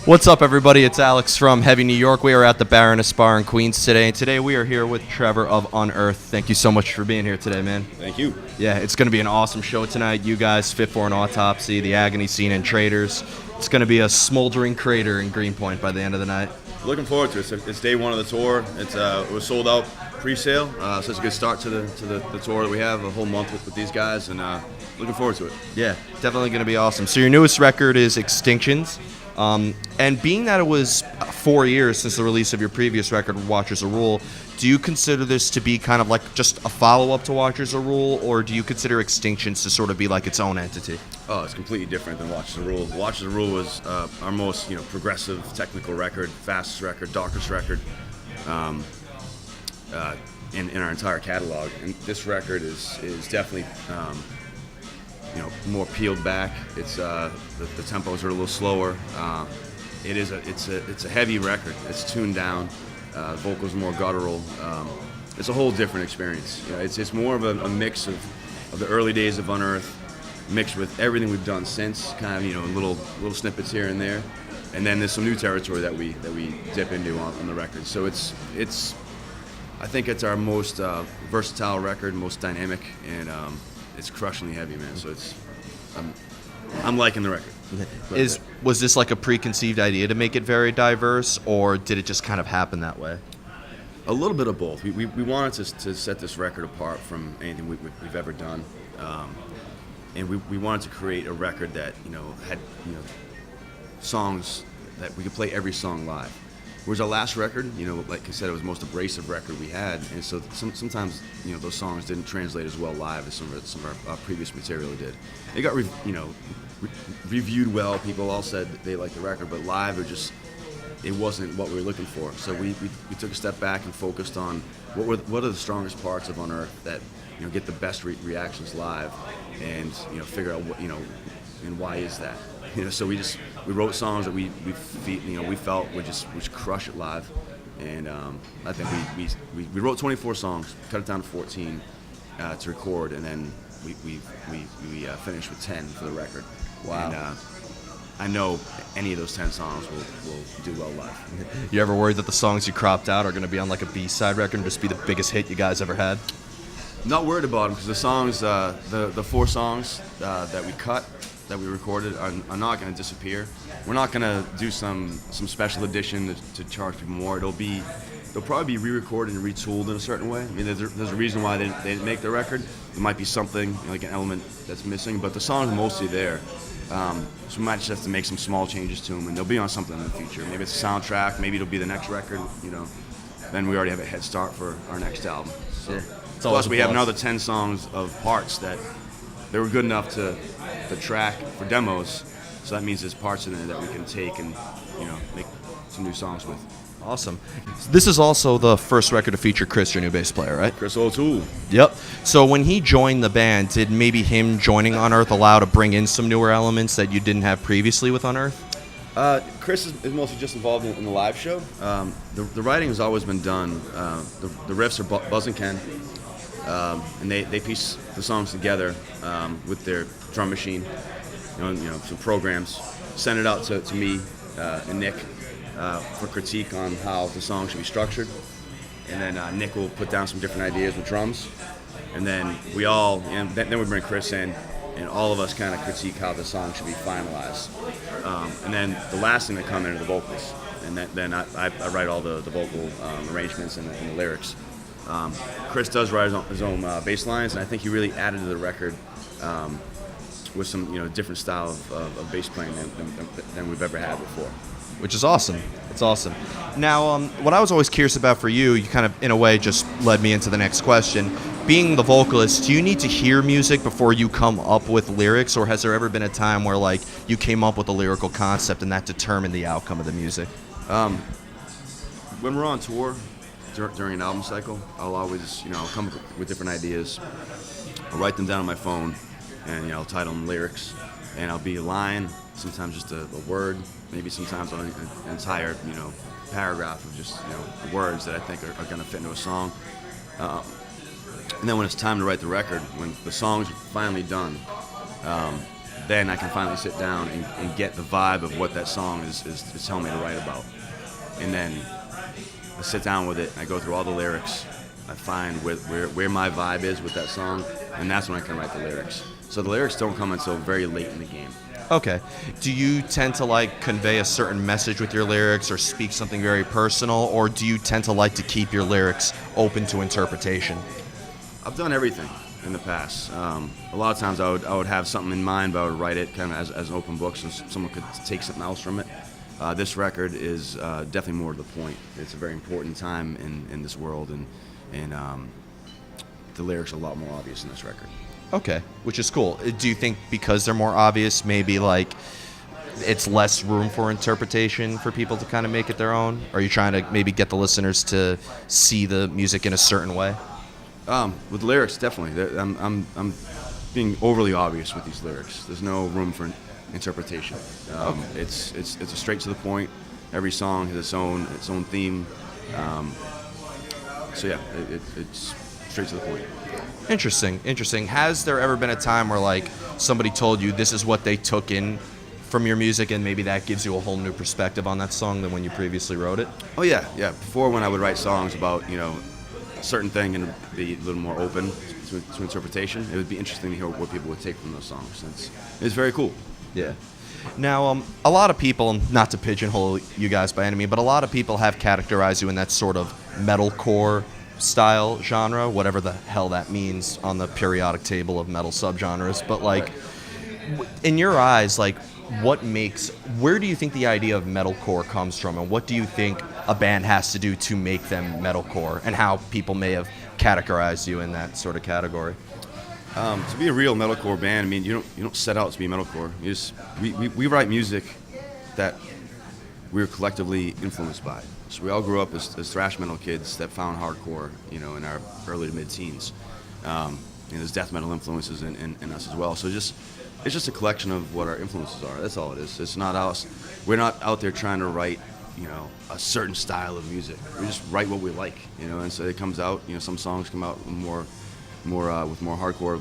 What's up, everybody? It's Alex from Heavy New York. We are at the Baroness Bar in Queens today, and today we are here with Trevor of Unearth. Thank you so much for being here today, man. Thank you. Yeah, it's going to be an awesome show tonight. You guys, Fit for an Autopsy, The Agony Scene, and Traders. It's going to be a smoldering crater in Greenpoint by the end of the night. Looking forward to it. It's day one of the tour. It was sold out pre-sale, so it's a good start to the tour that we have, a whole month with these guys, and looking forward to it. Yeah, definitely going to be awesome. So your newest record is Extinctions. And being that it was 4 years since the release of your previous record, Watchers a Rule, do you consider this to be kind of like just a follow-up to Watchers a Rule, or do you consider Extinctions to sort of be like its own entity? Oh, it's completely different than Watchers a Rule. Watchers a Rule was our most progressive technical record, fastest record, darkest record in our entire catalog. And this record is definitely more peeled back. It's the tempos are a little slower. It's a heavy record. It's tuned down. Vocals more guttural. It's a whole different experience. It's more of a mix of the early days of Unearth, mixed with everything we've done since. Kind of little snippets here and there, and then there's some new territory that we dip into on the record. So I think it's our most versatile record, most dynamic, and it's crushingly heavy, man. So I'm liking the record. Was this like a preconceived idea to make it very diverse, or did it just kind of happen that way? A little bit of both. We wanted to set this record apart from anything we've ever done, and we wanted to create a record that had songs that we could play every song live. Whereas our last record, like I said, it was the most abrasive record we had, and so sometimes those songs didn't translate as well live as some of our previous material did. It got reviewed well. People all said that they liked the record, but live it wasn't what we were looking for. So we took a step back and focused on what are the strongest parts of Unearth that get the best reactions live, and figure out what and why is that. So we wrote songs that we felt would just crush it live, and I think we wrote 24 songs, cut it down to 14 to record, and then we finished with 10 for the record. Wow. And I know any of those 10 songs will do well live. You ever worried that the songs you cropped out are going to be on like a B-side record and just be the biggest hit you guys ever had? Not worried about them, because the songs, the 4 songs that we cut, that we recorded, are not going to disappear. We're not going to do some special edition to charge people more. They'll probably be re-recorded and retooled in a certain way. I mean, there's a reason why they didn't make the record. There might be something, like an element that's missing, but the songs are mostly there. So we might just have to make some small changes to them, and they'll be on something in the future. Maybe it's a soundtrack, maybe it'll be the next record, Then we already have a head start for our next album. So. Yeah. Plus, we have another 10 songs of parts that they were good enough to track for demos. So that means there's parts in there that we can take and make some new songs with. Awesome. This is also the first record to feature Chris, your new bass player, right? Chris O'Toole. Yep. So when he joined the band, did maybe him joining Unearth allow to bring in some newer elements that you didn't have previously with Unearth? Chris is mostly just involved in the live show. The writing has always been done. The riffs are Buzz and Ken, and they piece the songs together with their drum machine, some programs. Send it out to me and Nick for critique on how the song should be structured, and then Nick will put down some different ideas with drums, and then then we bring Chris in, and all of us kind of critique how the song should be finalized. And then the last thing that come in are the vocals, and then I write all the vocal arrangements and the lyrics. Chris does write his own bass lines, and I think he really added to the record with some different style of bass playing than we've ever had before. Which is awesome. It's awesome. Now, what I was always curious about for you kind of, in a way, just led me into the next question. Being the vocalist, do you need to hear music before you come up with lyrics, or has there ever been a time where, like, you came up with a lyrical concept and that determined the outcome of the music? When we're on tour, during an album cycle, I'll always, come up with different ideas. I'll write them down on my phone, and, I'll title them lyrics, and I'll be a line, sometimes just a word, maybe sometimes on an entire, paragraph of just, words that I think are going to fit into a song. And then when it's time to write the record, when the songs are finally done, then I can finally sit down and get the vibe of what that song is telling me to write about. And then I sit down with it, I go through all the lyrics, I find where my vibe is with that song, and that's when I can write the lyrics. So the lyrics don't come until very late in the game. Okay. Do you tend to like convey a certain message with your lyrics or speak something very personal, or do you tend to like to keep your lyrics open to interpretation? I've done everything in the past. A lot of times I would have something in mind, but I would write it kind of as an open book so someone could take something else from it. This record is definitely more to the point. It's a very important time in this world, and the lyrics are a lot more obvious in this record. Okay, which is cool. Do you think because they're more obvious, maybe like it's less room for interpretation for people to kind of make it their own? Or are you trying to maybe get the listeners to see the music in a certain way? With the lyrics, definitely. I'm being overly obvious with these lyrics. There's no room for interpretation. Okay. It's a straight to the point. Every song has its own theme. So yeah, it's straight to the point. Interesting. Has there ever been a time where like somebody told you this is what they took in from your music, and maybe that gives you a whole new perspective on that song than when you previously wrote it? Oh yeah. Before, when I would write songs about a certain thing and be a little more open to interpretation, it would be interesting to hear what people would take from those songs. It's very cool. Yeah. Now, a lot of people, not to pigeonhole you guys by any means, but a lot of people have categorized you in that sort of metalcore style genre, whatever the hell that means on the periodic table of metal subgenres. But like, in your eyes, like, where do you think the idea of metalcore comes from, and what do you think a band has to do to make them metalcore, and how people may have categorized you in that sort of category? To be a real metalcore band, I mean, you don't set out to be metalcore. We write music that we're collectively influenced by. So we all grew up as thrash metal kids that found hardcore, in our early to mid-teens. There's death metal influences in us as well. So it's just a collection of what our influences are. That's all it is. It's not us. We're not out there trying to write, a certain style of music. We just write what we like, and so it comes out. Some songs come out with more hardcore,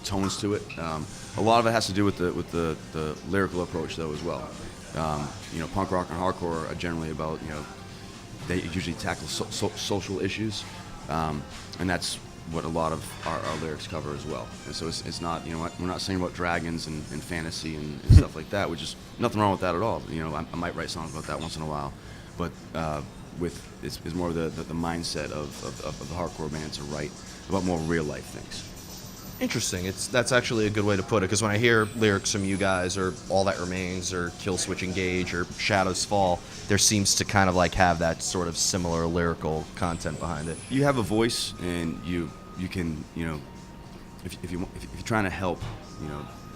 tones to it. A lot of it has to do with the lyrical approach, though, as well. Punk rock and hardcore are generally about, they usually tackle social issues, and that's what a lot of our lyrics cover as well. And so it's not, we're not singing about dragons and fantasy and stuff like that, which is nothing wrong with that at all. I might write songs about that once in a while, but it's more the mindset of the hardcore band to write about more real life things. Interesting. That's actually a good way to put it, because when I hear lyrics from you guys, or All That Remains, or Kill Switch Engage, or Shadows Fall, there seems to kind of like have that sort of similar lyrical content behind it. You have a voice, and you can, if you're trying to help,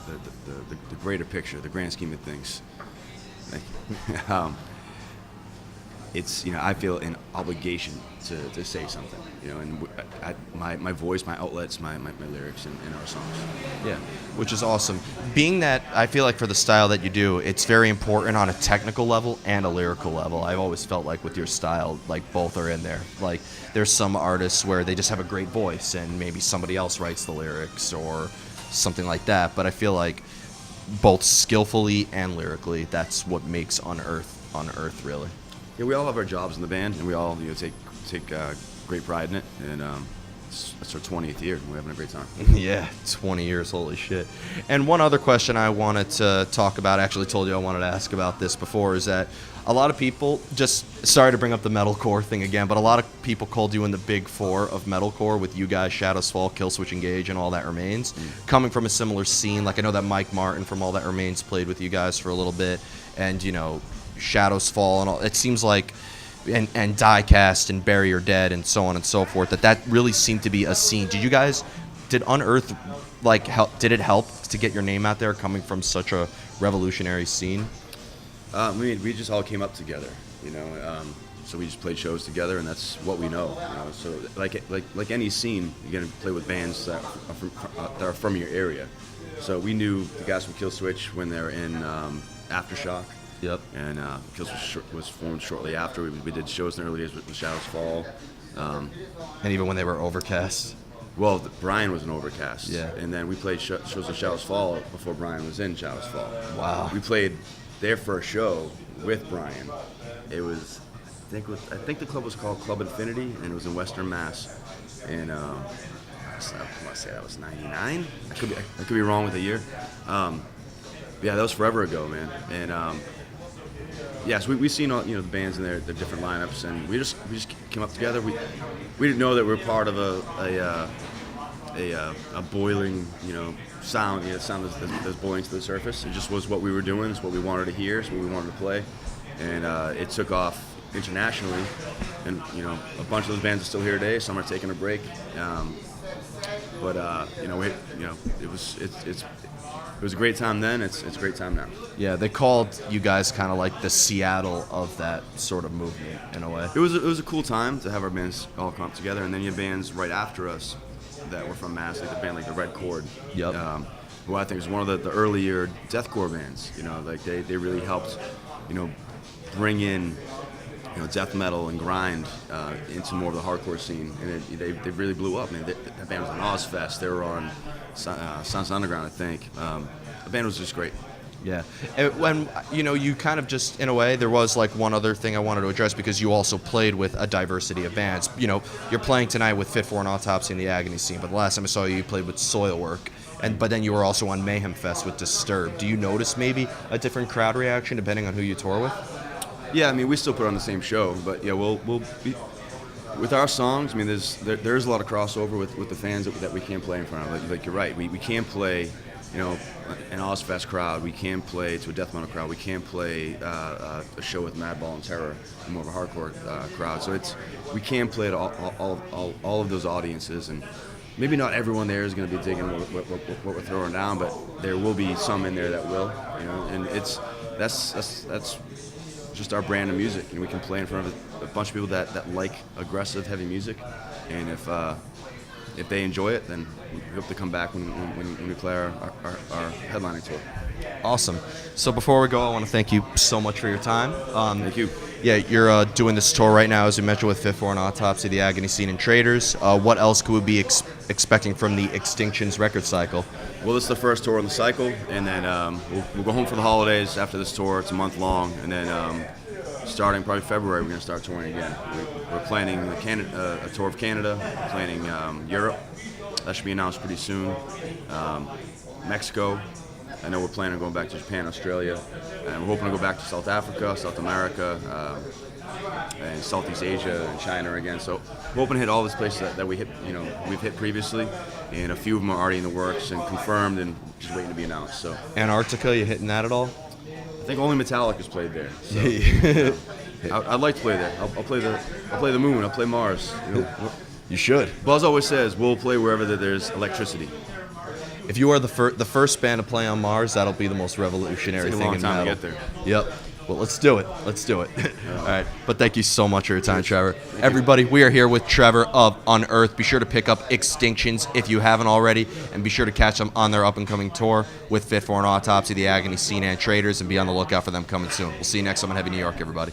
the greater picture, the grand scheme of things, like, it's, I feel an obligation to say something, and my voice, my outlets, my lyrics in our songs. Yeah, which is awesome. Being that I feel like for the style that you do, it's very important on a technical level and a lyrical level. I've always felt like with your style, like both are in there. Like there's some artists where they just have a great voice and maybe somebody else writes the lyrics or something like that. But I feel like both skillfully and lyrically, that's what makes Unearth really. Yeah, we all have our jobs in the band, and we all take great pride in it. And it's our 20th year, and we're having a great time. Yeah, 20 years, holy shit. And one other question I wanted to talk about, I actually told you I wanted to ask about this before, is that a lot of people, just sorry to bring up the metalcore thing again, but a lot of people called you in the big four of metalcore with you guys, Shadows Fall, Kill Switch Engage, and All That Remains. Coming from a similar scene, like I know that Mike Martin from All That Remains played with you guys for a little bit, and Shadows Fall and all. It seems like, and Diecast and Bury Your Dead and so on and so forth, that really seemed to be a scene. Did Unearth did it help to get your name out there coming from such a revolutionary scene? We just all came up together, so we just played shows together, and that's what we know. So like any scene, you're gonna play with bands that are from your area. So we knew the guys from Kill Switch when they're in Aftershock. Yep. And Kill Switch was formed shortly after. We did shows in the early days with Shadows Fall. And even when they were Overcast. Well, Brian was in Overcast. Yeah. And then we played shows at Shadows Fall before Brian was in Shadows Fall. Wow. We played their first show with Brian. It was, I think the club was called Club Infinity, and it was in Western Mass. And I want to say that was '99. I could be wrong with the year. Yeah, that was forever ago, man. And yes, we've seen all the bands in their different lineups, and we just came up together. We didn't know that we were part of a boiling sound. The sound that's boiling to the surface. It just was what we were doing. It's what we wanted to hear. It's what we wanted to play, and it took off internationally. And a bunch of those bands are still here today. Some are taking a break, but it was a great time then. It's a great time now. Yeah, they called you guys kind of like the Seattle of that sort of movement in a way. It was a cool time to have our bands all come up together, and then you have bands right after us that were from Mass, like the band like the Red Chord. Yep. Who I think is one of the earlier deathcore bands. Like they really helped, bring in death metal and grind into more of the hardcore scene, and they really blew up. I mean, that band was on Ozfest. They were on Sons Underground, I think. The band was just great. Yeah. When you kind of just, in a way, there was like one other thing I wanted to address, because you also played with a diversity of bands. You're playing tonight with Fit for an Autopsy in the Agony Scene, but the last time I saw you, you played with Soilwork. But then you were also on Mayhem Fest with Disturbed. Do you notice maybe a different crowd reaction depending on who you tour with? Yeah, I mean, we still put on the same show, but yeah, we'll be with our songs. I mean, there's a lot of crossover with the fans that we can't play in front of. Like you're right, we can't play, an Ozfest crowd. We can't play to a death metal crowd. We can't play a show with Madball and Terror, more of a hardcore crowd. So we can play to all of those audiences, and maybe not everyone there is going to be digging what we're throwing down, but there will be some in there that will, and that's just our brand of music, and we can play in front of a bunch of people that like aggressive, heavy music, and if they enjoy it, then we hope to come back when we play our headlining tour. Awesome. So before we go, I want to thank you so much for your time. Thank you. Yeah, you're doing this tour right now, as we mentioned, with Fit for an Autopsy, the Agony Scene, and Traders. What else could we be expecting from the Extinctions record cycle? Well, this is the first tour in the cycle, and then we'll go home for the holidays after this tour. It's a month long, and then starting probably February, we're going to start touring again. We're planning a tour of Canada, planning Europe. That should be announced pretty soon. Mexico. I know we're planning on going back to Japan, Australia, and we're hoping to go back to South Africa, South America, and Southeast Asia and China again. So we're hoping to hit all these places that we've hit previously, and a few of them are already in the works and confirmed and just waiting to be announced. So Antarctica, you hitting that at all? I think only Metallica's played there. So, I'd like to play there. I'll play the moon. I'll play Mars. You should. Buzz always says we'll play wherever there's electricity. If you are the first band to play on Mars, that'll be the most revolutionary thing in metal. It's a long time to get there. Yep. Well, let's do it. All right. But thank you so much for your time, Trevor. Everybody, we are here with Trevor of Unearth. Be sure to pick up Extinctions if you haven't already, and be sure to catch them on their up-and-coming tour with Fit for an Autopsy, the Agony Scene, and Traders, and be on the lookout for them coming soon. We'll see you next time on Heavy New York, everybody.